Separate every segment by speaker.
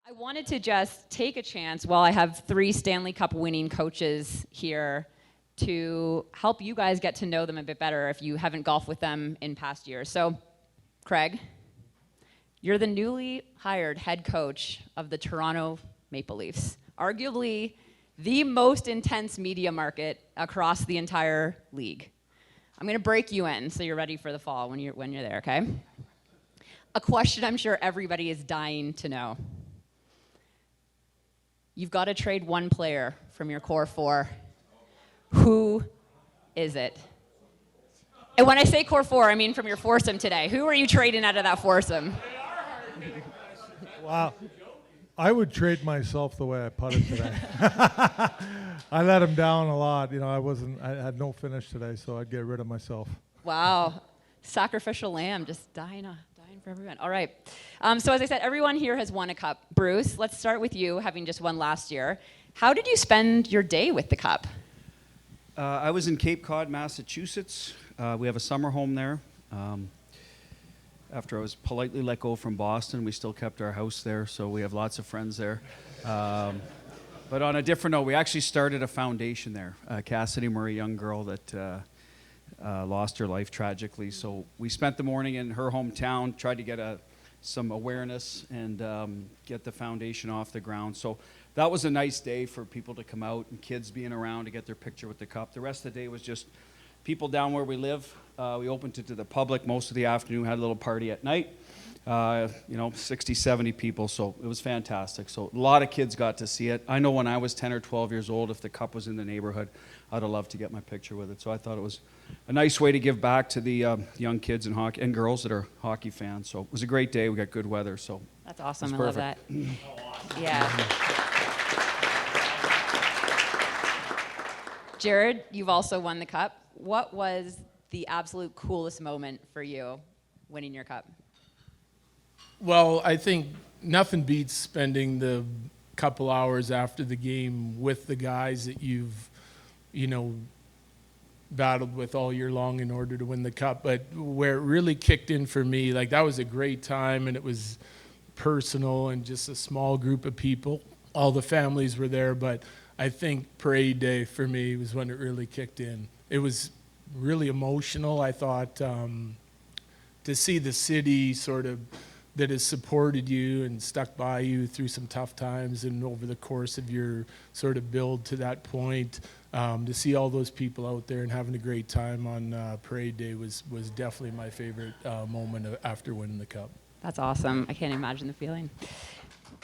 Speaker 1: I wanted to just take a chance while I have 3 Stanley Cup winning coaches here to help you guys get to know them a bit better if you haven't golfed with them in past years. So, Craig, you're the newly hired head coach of the Toronto Maple Leafs, arguably the most intense media market across the entire league. I'm going to break you in so you're ready for the fall when you're there, okay? A question I'm sure everybody is dying to know. You've got to trade one player from your core 4. Who is it? And when I say core 4, I mean from your foursome today. Who are you trading out of that foursome?
Speaker 2: Wow. I would trade myself the way I putted today. I let him down a lot. You know, I had no finish today, so I'd get rid of myself.
Speaker 1: Wow. Sacrificial lamb, just dying for everyone. All right. So as I said, everyone here has won a cup. Bruce, let's start with you, having just won last year. How did you spend your day with the cup?
Speaker 3: I was in Cape Cod, Massachusetts. We have a summer home there. After I was politely let go from Boston, we still kept our house there, so we have lots of friends there. But on a different note, we actually started a foundation there. Cassidy, a young girl that lost her life tragically. So we spent the morning in her hometown, tried to get some awareness and get the foundation off the ground. So that was a nice day for people to come out and kids being around to get their picture with the cup. The rest of the day was just people down where we live. We opened it to the public most of the afternoon, had a little party at night. 60, 70 people, so it was fantastic. So a lot of kids got to see it. I know when I was 10 or 12 years old, if the cup was in the neighborhood, I'd have loved to get my picture with it. So I thought it was a nice way to give back to the young kids and girls that are hockey fans. So it was a great day. We got good weather, so
Speaker 1: that's awesome. I
Speaker 3: perfect.
Speaker 1: love that. Yeah. Jared, you've also won the cup. What was the absolute coolest moment for you winning your cup?
Speaker 4: Well, I think nothing beats spending the couple hours after the game with the guys that you've, battled with all year long in order to win the cup. But where it really kicked in for me, like that was a great time, and it was personal and just a small group of people. All the families were there, but I think parade day for me was when it really kicked in. It was really emotional. I thought to see the city sort of that has supported you and stuck by you through some tough times and over the course of your sort of build to that point, to see all those people out there and having a great time on parade day was definitely my favorite moment after winning the cup.
Speaker 1: That's awesome. I can't imagine the feeling.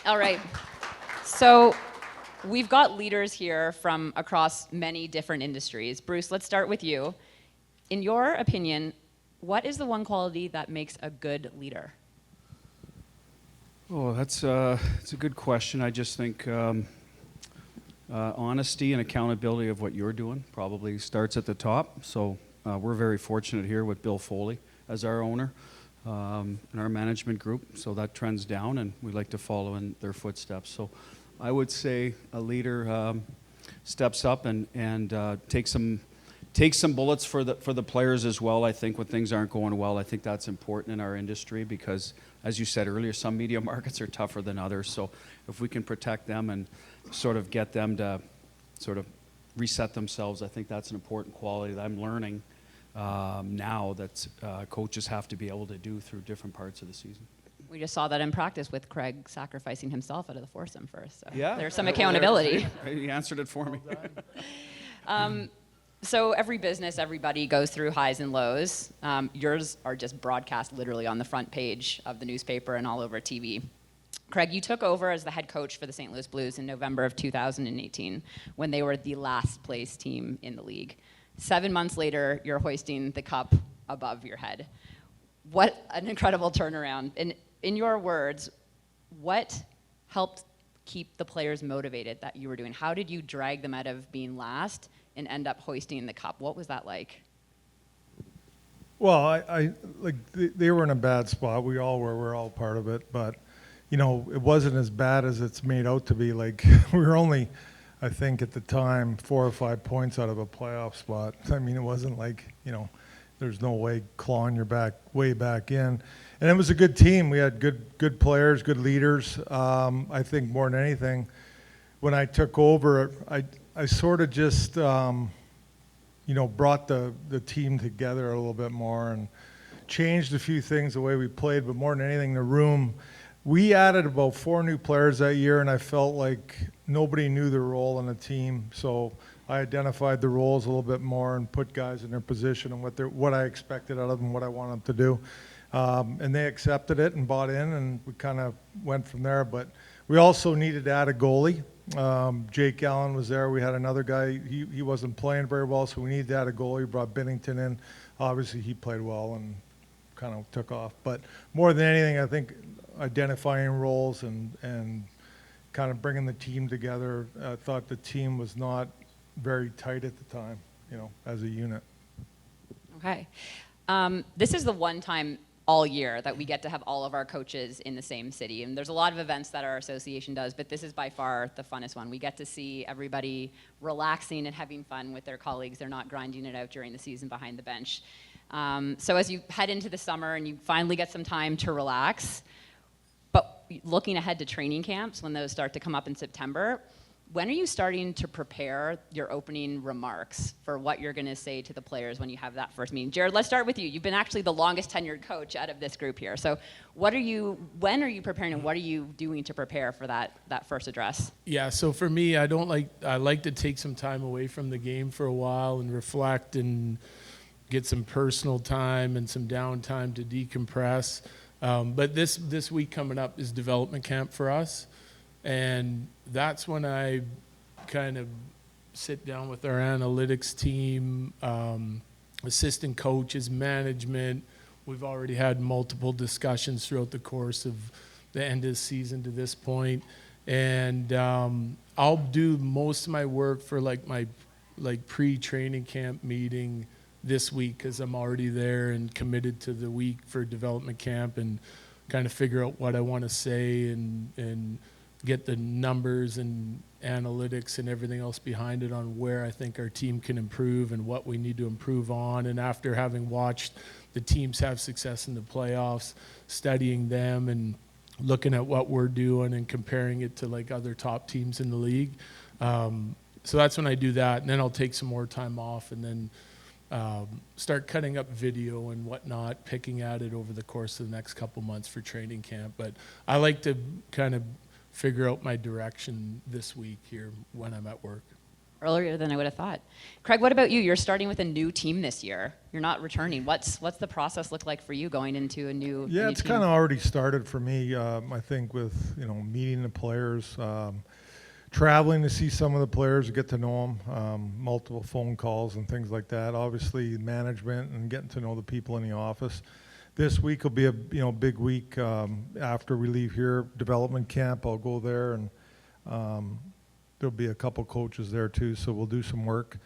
Speaker 1: All right. So we've got leaders here from across many different industries. Bruce, let's start with you. In your opinion, what is the one quality that makes a good leader?
Speaker 3: Oh, that's a good question. I just think honesty and accountability of what you're doing probably starts at the top. So we're very fortunate here with Bill Foley as our owner and our management group. So that trends down, and we like to follow in their footsteps. So I would say a leader steps up and takes some bullets for the players as well. I think when things aren't going well, I think that's important in our industry because, as you said earlier, some media markets are tougher than others. So if we can protect them and sort of get them to sort of reset themselves, I think that's an important quality that I'm learning now that coaches have to be able to do through different parts of the season.
Speaker 1: We just saw that in practice with Craig sacrificing himself out of the foursome first. So
Speaker 3: yeah,
Speaker 1: there's some accountability.
Speaker 3: He answered it for me.
Speaker 1: So every business, everybody goes through highs and lows. Yours are just broadcast literally on the front page of the newspaper and all over TV. Craig, you took over as the head coach for the St. Louis Blues in November of 2018 when they were the last place team in the league. 7 months later, you're hoisting the cup above your head. What an incredible turnaround. In your words, what helped keep the players motivated that you were doing? How did you drag them out of being last and end up hoisting the cup? What was that like?
Speaker 2: Well, they were in a bad spot. We all were. We're all part of it. But, it wasn't as bad as it's made out to be. Like, we were only, I think at the time, 4 or 5 points out of a playoff spot. I mean, it wasn't like, there's no way clawing your way back in. And it was a good team. We had good players, good leaders. I think more than anything, when I took over, I sort of just, brought the team together a little bit more and changed a few things the way we played, but more than anything, the room. We added about 4 new players that year, and I felt like nobody knew their role in the team. So I identified the roles a little bit more and put guys in their position and what I expected out of them, what I wanted them to do. And they accepted it and bought in, and we kind of went from there. But we also needed to add a goalie. Jake Allen was there. We had another guy. He wasn't playing very well, so we needed to add a goalie. We brought Bennington in. Obviously, he played well and kind of took off. But more than anything, I think identifying roles and kind of bringing the team together. I thought the team was not very tight at the time, as a unit.
Speaker 1: Okay. This is the one time all year that we get to have all of our coaches in the same city. And there's a lot of events that our association does, but this is by far the funnest one. We get to see everybody relaxing and having fun with their colleagues. They're not grinding it out during the season behind the bench. So as you head into the summer and you finally get some time to relax, but looking ahead to training camps when those start to come up in September, when are you starting to prepare your opening remarks for what you're going to say to the players when you have that first meeting? Jared, let's start with you. You've been actually the longest tenured coach out of this group here. So when are you preparing, and what are you doing to prepare for that first address?
Speaker 4: Yeah, so for me, I like to take some time away from the game for a while and reflect and get some personal time and some downtime to decompress. But this week coming up is development camp for us. And that's when I kind of sit down with our analytics team, assistant coaches, management. We've already had multiple discussions throughout the course of the end of the season to this point. And I'll do most of my work for my pre-training camp meeting this week because I'm already there and committed to the week for development camp and kind of figure out what I want to say and get the numbers and analytics and everything else behind it on where I think our team can improve and what we need to improve on. And after having watched the teams have success in the playoffs, studying them and looking at what we're doing and comparing it to other top teams in the league. So that's when I do that. And then I'll take some more time off and then start cutting up video and whatnot, picking at it over the course of the next couple months for training camp. But I like to kind of figure out my direction this week here when I'm at work.
Speaker 1: Earlier than I would have thought. Craig, what about you? You're starting with a new team this year. You're not returning. What's the process look like for you going into a new
Speaker 2: Yeah, it's
Speaker 1: team?
Speaker 2: kind of already started for me. I think with meeting the players, traveling to see some of the players, get to know them, multiple phone calls and things like that. Obviously, management and getting to know the people in the office. This week will be a big week after we leave here. Development camp, I'll go there, and there'll be a couple coaches there too. So we'll do some work.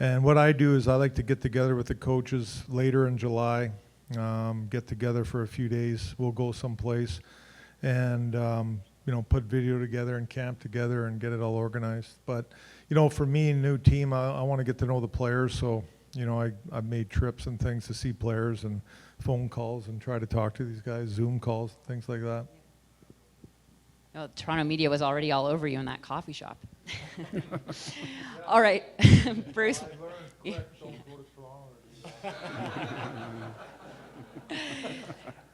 Speaker 2: And what I do is I like to get together with the coaches later in July. Get together for a few days. We'll go someplace, and put video together and camp together and get it all organized. But for me, new team, I want to get to know the players. So I've made trips and things to see players and phone calls and try to talk to these guys, Zoom calls, things like that.
Speaker 1: Oh, Toronto media was already all over you in that coffee shop. All right, Bruce.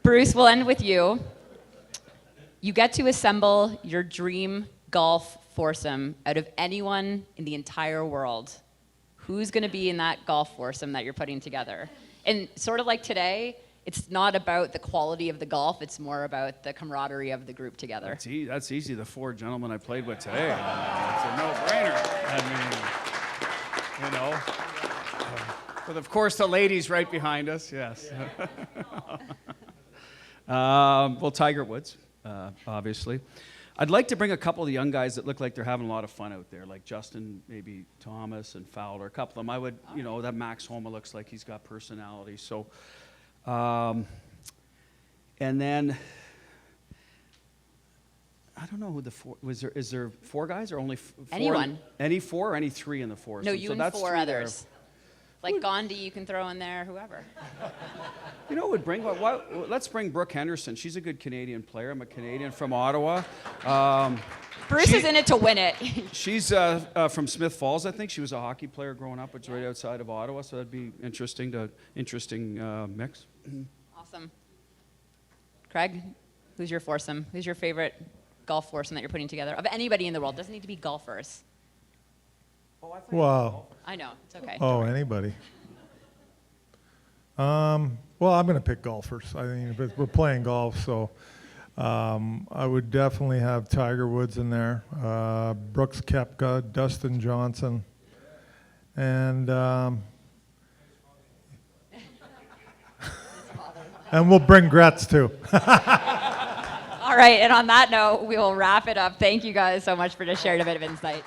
Speaker 1: Bruce, we'll end with you. You get to assemble your dream golf foursome out of anyone in the entire world. Who's going to be in that golf foursome that you're putting together? And sort of like today, it's not about the quality of the golf, it's more about the camaraderie of the group together.
Speaker 3: That's easy. The 4 gentlemen I played with today. It's a no-brainer. But of course, the ladies right behind us, yes. Well, Tiger Woods, obviously. I'd like to bring a couple of the young guys that look like they're having a lot of fun out there, like Justin, maybe Thomas and Fowler, a couple of them. I would, that Max Homa looks like he's got personality. So, and then, I don't know who the 4, is there 4 guys or only 4?
Speaker 1: Anyone.
Speaker 3: Any 4 or any 3 in the 4?
Speaker 1: No, you so and 4 others. Like Gandhi, you can throw in there, whoever.
Speaker 3: You know what would bring? Let's bring Brooke Henderson. She's a good Canadian player. I'm a Canadian from Ottawa.
Speaker 1: Bruce is in it to win it.
Speaker 3: She's from Smith Falls, I think. She was a hockey player growing up, which is right outside of Ottawa, so that'd be interesting mix.
Speaker 1: Awesome. Craig, who's your foursome? Who's your favorite golf foursome that you're putting together? Of anybody in the world. Doesn't need to be golfers.
Speaker 2: Wow.
Speaker 1: I know. It's okay.
Speaker 2: Oh, anybody. Well, I'm going to pick golfers. I mean, if we're playing golf, so I would definitely have Tiger Woods in there, Brooks Koepka, Dustin Johnson, and and we'll bring Gretz too.
Speaker 1: All right, and on that note, we will wrap it up. Thank you guys so much for just sharing a bit of insight.